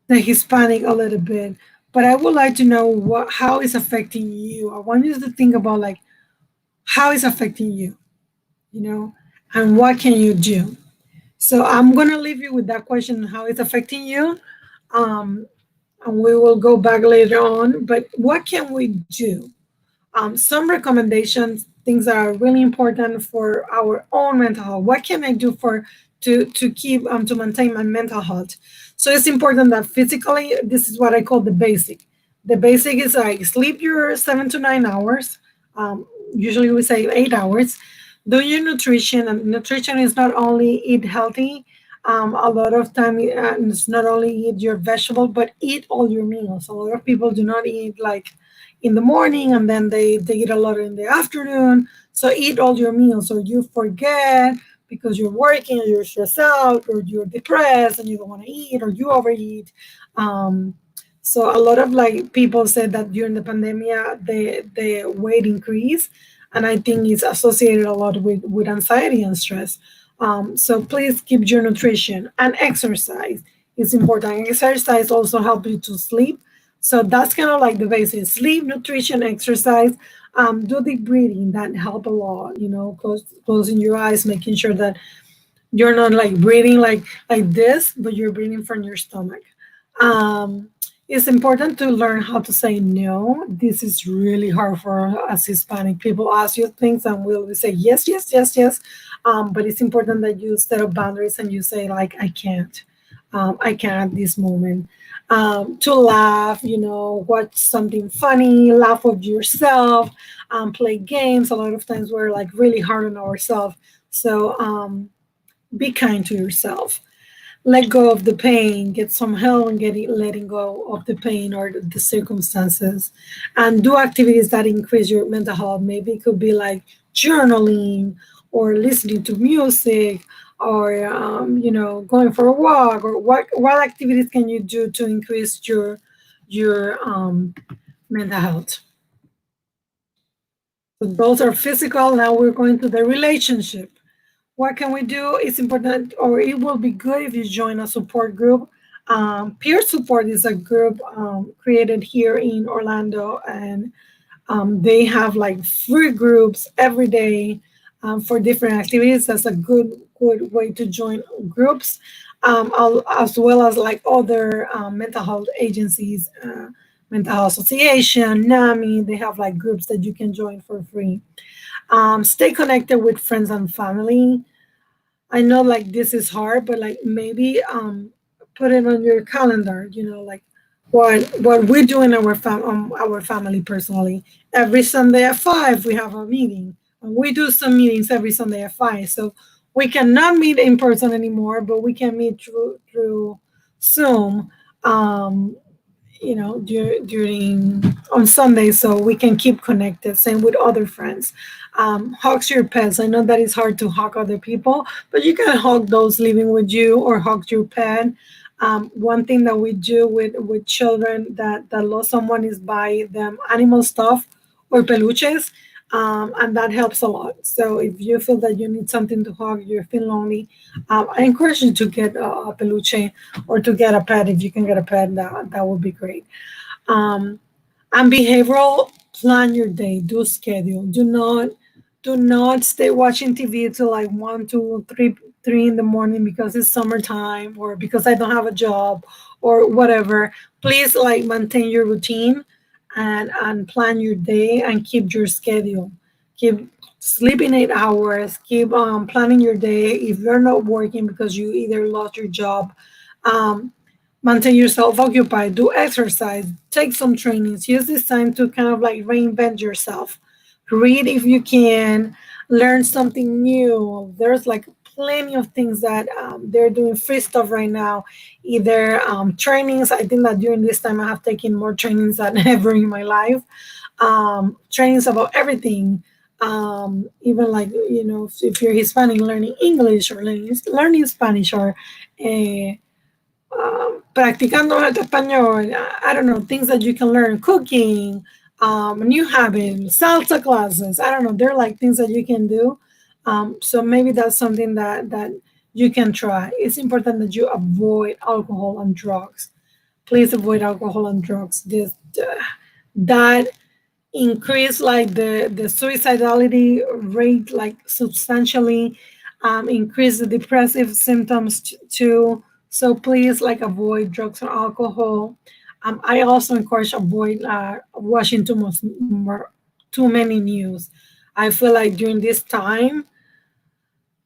Hispanic a little bit, but I would like to know how it's affecting you. I want you to think about like how it's affecting you, and what can you do. So I'm gonna leave you with that question: how it's affecting you, um, and we will go back later on. But what can we do? Some recommendations, things that are really important for our own mental health. What can I do to maintain my mental health? So it's important that physically, this is what I call the basic. The basic is like sleep your 7 to 9 hours. Usually we say 8 hours. Do your nutrition, and nutrition is not only eat healthy. A lot of time it's not only eat your vegetable, but eat all your meals. A lot of people do not eat like in the morning, and then they eat a lot in the afternoon. So eat all your meals, or you forget because you're working, or you're stressed out, or you're depressed and you don't want to eat, or you overeat. um, so a lot of like people said that during the pandemic the weight increase, and I think it's associated a lot with anxiety and stress. So please keep your nutrition, and exercise is important. Exercise also help you to sleep, so that's kind of like the basics: sleep, nutrition, exercise. Do deep breathing, that help a lot. Closing your eyes, making sure that you're not like breathing like this, but you're breathing from your stomach. Um, it's important to learn how to say no. This is really hard for us Hispanic people. Ask you things and we'll say yes, yes, yes, yes. But it's important that you set up boundaries and you say like, I can't. I can't at this moment. To laugh, watch something funny, laugh with yourself, play games. A lot of times we're like really hard on ourselves. So be kind to yourself. Let go of the pain, get some help in letting go of the pain or the circumstances, and do activities that increase your mental health. Maybe it could be like journaling, or listening to music, or going for a walk, or what activities can you do to increase your mental health. So those are physical. Now we're going to the relationship. What can we do? It's important, or it will be good if you join a support group. Peer support is a group created here in Orlando, and they have like free groups every day for different activities. That's a good way to join groups, as well as like other mental health agencies, Mental Health Association, NAMI. They have like groups that you can join for free. Stay connected with friends and family. I know like this is hard, but like maybe put it on your calendar. Like what we do in our family personally. Every Sunday at 5 we have a meeting, and we do some meetings every Sunday at 5. So we cannot meet in person anymore, but we can meet through Zoom. Um, during on Sunday, so we can keep connected. Same with other friends. Hugs your pets. I know that it's hard to hug other people, but you can hug those living with you or hug your pet. One thing that we do with children that lost someone is buy them animal stuff or peluches, and that helps a lot. So if you feel that you need something to hug, you feel lonely, I encourage you to get a peluche or to get a pet. If you can get a pet, that would be great. Um, and behavioral, plan your day, do schedule. Do not stay watching TV till like 1, 2, 3 in the morning because it's summertime or because I don't have a job or whatever. Please like maintain your routine and plan your day and keep your schedule. Keep sleeping 8 hours. Keep planning your day. If you're not working because you either lost your job, um, maintain yourself occupied. Do exercise. Take some trainings. Use this time to kind of like reinvent yourself. Read if you can. Learn something new. There's like plenty of things that they're doing free stuff right now. Either trainings. I think that during this time I have taken more trainings than ever in my life. Trainings about everything. Even like if you're Hispanic, learning English or learning Spanish or practicando el español. I don't know, things that you can learn, cooking, new habits, salsa classes. I don't know. They're like things that you can do. So maybe that's something that you can try. It's important that you avoid alcohol and drugs. Please avoid alcohol and drugs. That increase like the suicidality rate like substantially, increase the depressive symptoms too. So please like avoid drugs or alcohol. I also encourage avoid watching too many news. I feel like during this time,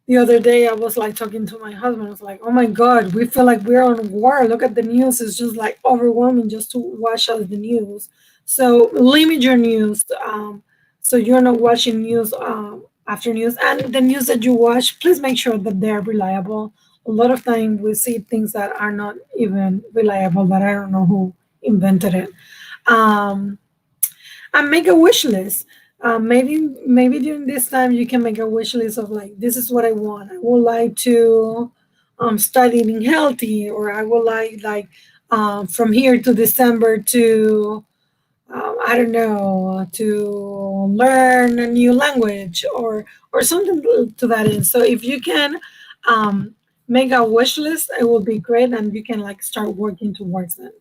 the other day I was like talking to my husband. I was like, oh my God, we feel like we're on war. Look at the news. It's just like overwhelming just to watch all the news. So limit your news. So you're not watching news after news. And the news that you watch, please make sure that they're reliable. A lot of time we see things that are not even reliable, that I don't know who invented it. Um, and make a wish list. Maybe during this time you can make a wish list of like, this is what I want. I would like to start eating healthy, or I would like from here to December to I don't know, to learn a new language or something to that end. So if you can um, make a wish list, it will be great, and you can like start working towards it.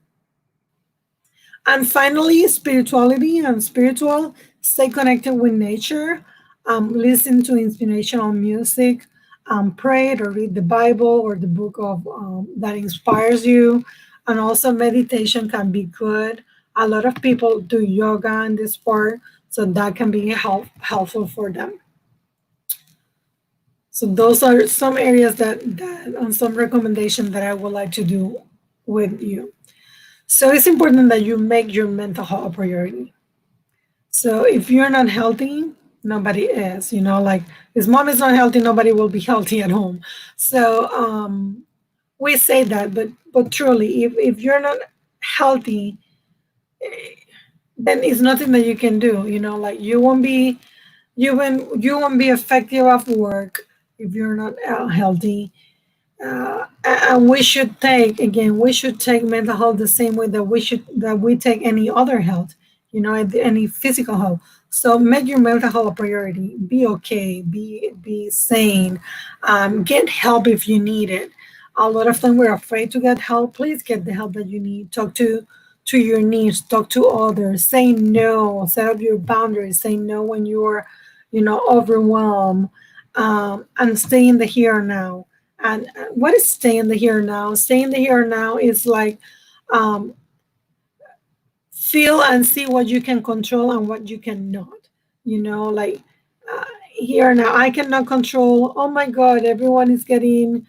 And finally, spirituality and spiritual, stay connected with nature, listen to inspirational music, pray or read the Bible or the book of that inspires you. And also meditation can be good. A lot of people do yoga in this part, so that can be helpful for them. So those are some areas that and some recommendations that I would like to do with you. So it's important that you make your mental health a priority. So if you're not healthy, nobody is. Like his mom is not healthy, nobody will be healthy at home. So we say that, but truly, if you're not healthy, then it's nothing that you can do. Like you won't be effective at work if you're not healthy. And we should take mental health the same way that we take any other health, any physical health. So make your mental health a priority. Be okay. Be sane. Get help if you need it. A lot of them we're afraid to get help. Please get the help that you need. Talk to your needs. Talk to others. Say no. Set up your boundaries. Say no when you're, overwhelmed. And stay in the here and now. And what is stay in the here and now? Stay in the here and now is like um, feel and see what you can control and what you cannot. Like here now, I cannot control. Oh my God, everyone is getting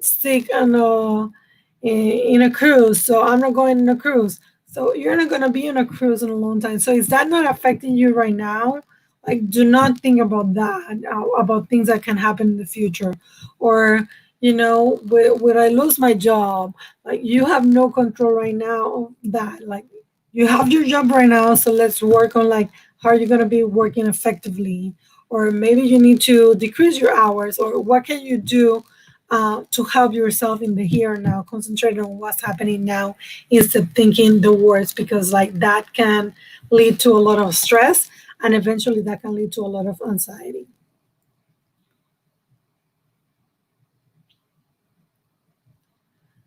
sick in a cruise, so I'm not going on a cruise. So you're not going to be on a cruise in a long time. So is that not affecting you right now? Like, do not think about that, about things that can happen in the future. Or, would I lose my job? Like, you have no control right now of that. Like, you have your job right now, so let's work on like how are you going to be working effectively, or maybe you need to decrease your hours, or what can you do to help yourself in the here and now, concentrate on what's happening now instead of thinking the worst, because like that can lead to a lot of stress, and eventually that can lead to a lot of anxiety.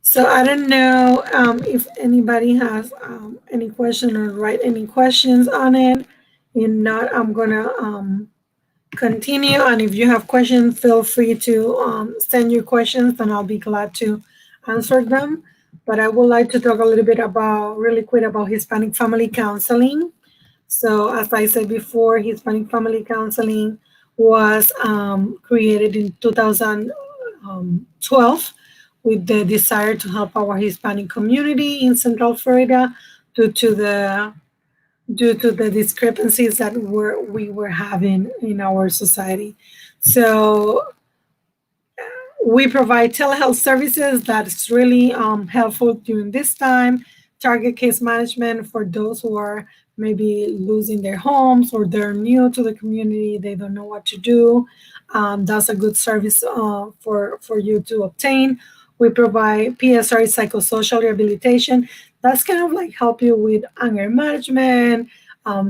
So I don't know if anybody has any question or write any questions on it. If not, I'm gonna continue. And if you have questions, feel free to send your questions, and I'll be glad to answer them. But I would like to talk a little bit really quick about Hispanic Family Counseling. So, as I said before, Hispanic Family Counseling was created in 2012 with the desire to help our Hispanic community in Central Florida due to the discrepancies that we were having in our society. So we provide telehealth services that's really helpful during this time. Target case management for those who are maybe losing their homes, or they're new to the community, they don't know what to do. That's a good service for you to obtain. We provide PSR, psychosocial rehabilitation. That's kind of like help you with anger management,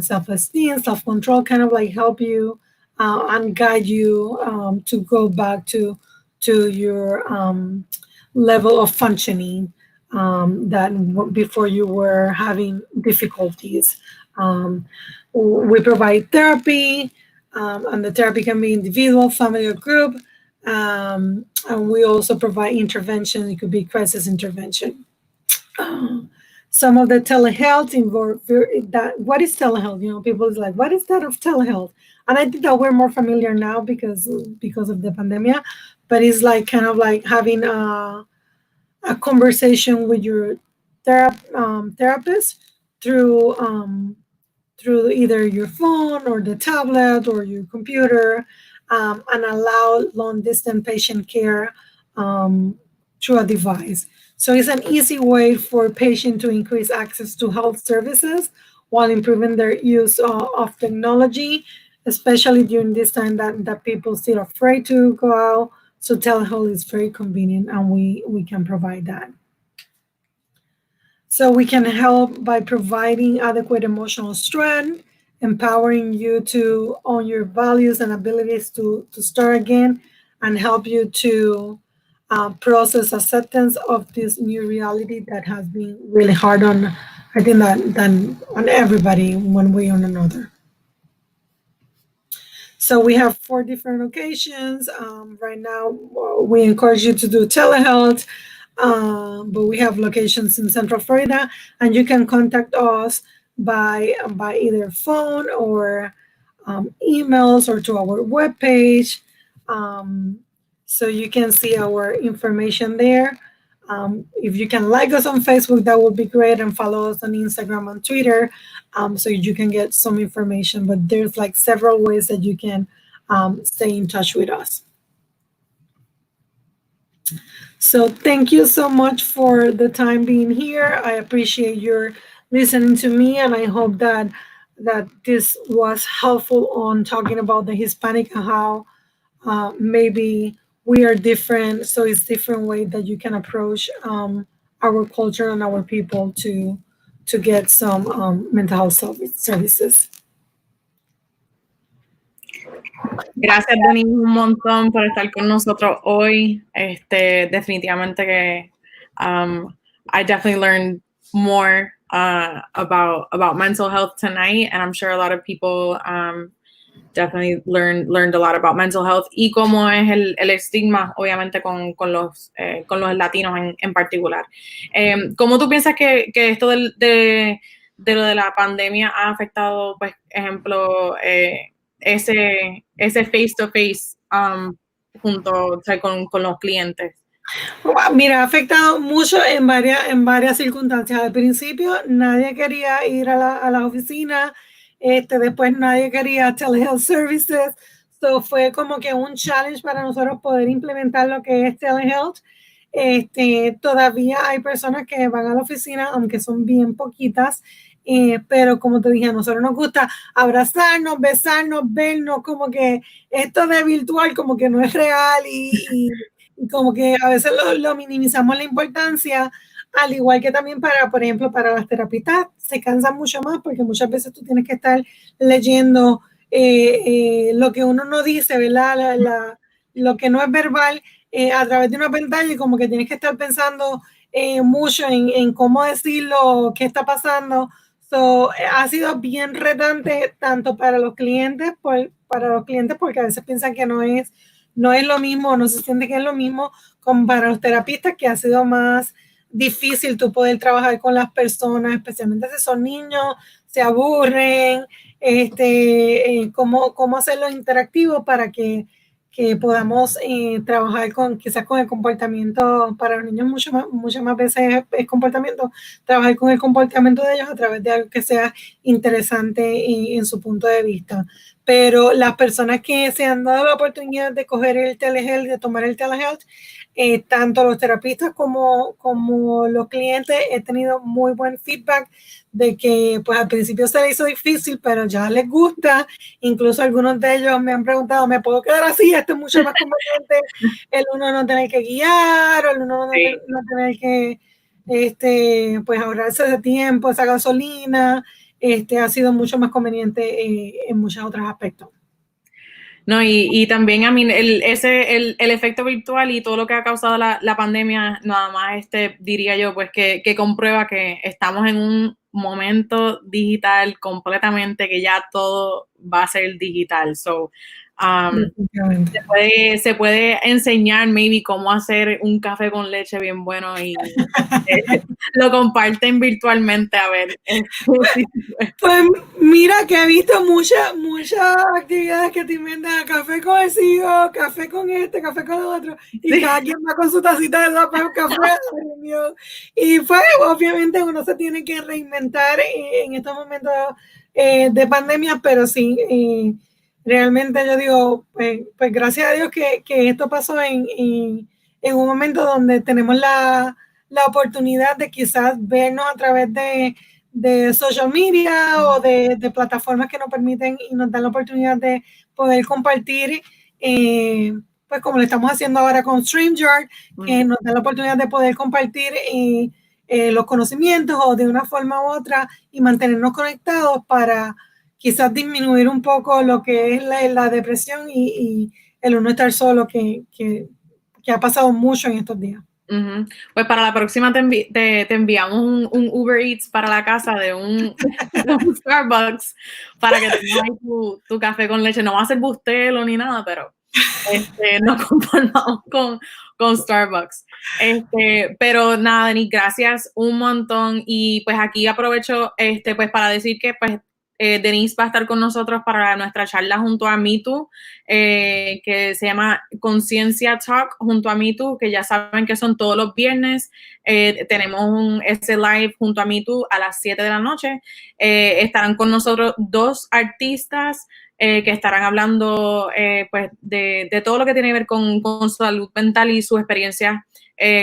self-esteem, self-control, kind of like help you and guide you to go back to your level of functioning that before you were having difficulties. We provide therapy, and the therapy can be individual, family, or group. And we also provide intervention. It could be crisis intervention. Some of the telehealth involve that. What is telehealth? People is like, what is that of telehealth? And I think that we're more familiar now because of the pandemic. But it's like kind of like having a conversation with your therapist through through either your phone or the tablet or your computer, and allow long distance patient care through a device. So it's an easy way for patients to increase access to health services while improving their use of technology, especially during this time that people still afraid to go out. So telehealth is very convenient, and we can provide that. So we can help by providing adequate emotional strength, empowering you to own your values and abilities to start again, and help you to process acceptance of this new reality that has been really hard on, I think that on everybody one way or another. So we have 4 different locations. Right now, we encourage you to do telehealth, but we have locations in Central Florida, and you can contact us by either phone or emails, or to our webpage. So you can see our information there. If you can like us on Facebook, that would be great, and follow us on Instagram and Twitter, so you can get some information. But there's like several ways that you can stay in touch with us. So thank you so much for the time being here. I appreciate your listening to me, and I hope that this was helpful on talking about the Hispanic and how maybe we are different. So it's different way that you can approach our culture and our people to get some mental health services. Gracias, Denise, un montón por estar con nosotros hoy. Definitivamente que I definitely learned more about mental health tonight, and I'm sure a lot of people definitely learned a lot about mental health y cómo es el estigma, obviamente, con los latinos en particular. ¿Cómo tú piensas que esto de lo de la pandemia ha afectado, pues, ejemplo, ese face-to-face junto, o sea, con los clientes? Mira, ha afectado mucho en varias circunstancias. Al principio nadie quería ir a la oficina, después nadie quería telehealth services. So fue como que un challenge para nosotros poder implementar lo que es telehealth. Todavía hay personas que van a la oficina, aunque son bien poquitas, pero como te dije, a nosotros nos gusta abrazarnos, besarnos, vernos, como que esto de virtual como que no es real y como que a veces lo minimizamos la importancia, al igual que también por ejemplo, para las terapistas se cansan mucho más porque muchas veces tú tienes que estar leyendo lo que uno no dice, ¿verdad? Lo que no es verbal a través de una pantalla y como que tienes que estar pensando mucho en cómo decirlo, qué está pasando. Ha sido bien retante tanto para los clientes, porque a veces piensan que no es lo mismo, no se siente que es lo mismo, como para los terapistas, que ha sido más difícil tú poder trabajar con las personas, especialmente si son niños, se aburren, cómo hacerlo interactivo para que podamos trabajar quizás con el comportamiento. Para los niños muchas más veces es comportamiento, trabajar con el comportamiento de ellos a través de algo que sea interesante en su punto de vista. Pero las personas que se han dado la oportunidad de coger el telehealth, de tomar el telehealth, tanto los terapistas como los clientes, he tenido muy buen feedback de que pues al principio se les hizo difícil, pero ya les gusta. Incluso algunos de ellos me han preguntado, ¿me puedo quedar así? Esto es mucho más conveniente, el uno no tener que guiar, o el uno no tener que pues ahorrarse ese tiempo, esa gasolina. Ha sido mucho más conveniente en muchos otros aspectos. No, y también a mí el efecto virtual y todo lo que ha causado la pandemia, nada más diría yo, pues que comprueba que estamos en un momento digital completamente, que ya todo va a ser digital. So, se puede enseñar maybe cómo hacer un café con leche bien bueno y lo comparten virtualmente, a ver. Pues mira que he visto muchas actividades que te inventan café con el CEO, café con café con el otro, y cada quien va con su tacita de café. Y pues obviamente uno se tiene que reinventar en estos momentos de pandemia, pero sí, realmente yo digo, pues gracias a Dios que esto pasó en un momento donde tenemos la oportunidad de quizás vernos a través de social media o de plataformas que nos permiten y nos dan la oportunidad de poder compartir, pues como lo estamos haciendo ahora con StreamYard, que nos da la oportunidad de poder compartir los conocimientos o de una forma u otra y mantenernos conectados para quizás disminuir un poco lo que es la depresión y el uno estar solo, que ha pasado mucho en estos días. Pues para la próxima te enviamos un Uber Eats para la casa de un Starbucks para que tengas ahí tu café con leche. No va a ser bustelo ni nada, pero nos conformamos con Starbucks. Pero nada, Denise, gracias un montón. Y pues aquí aprovecho pues para decir que pues Denise va a estar con nosotros para nuestra charla junto a MeToo, que se llama Conciencia Talk junto a MeToo, que ya saben que son todos los viernes. Tenemos ese live junto a MeToo a las 7 de la noche. Estarán con nosotros 2 artistas que estarán hablando pues de todo lo que tiene que ver con salud mental y su experiencia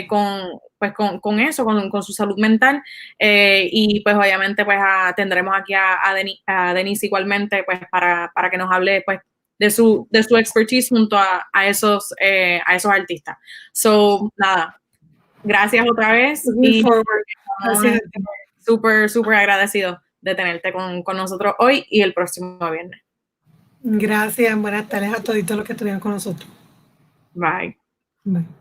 con eso, con su salud mental, y pues obviamente pues tendremos aquí a Denise igualmente pues para que nos hable pues de su expertise junto a esos artistas. So, nada, gracias otra vez y súper agradecido de tenerte con nosotros hoy y el próximo viernes. Gracias, buenas tardes a todos los que estuvieron con nosotros. Bye. Bye.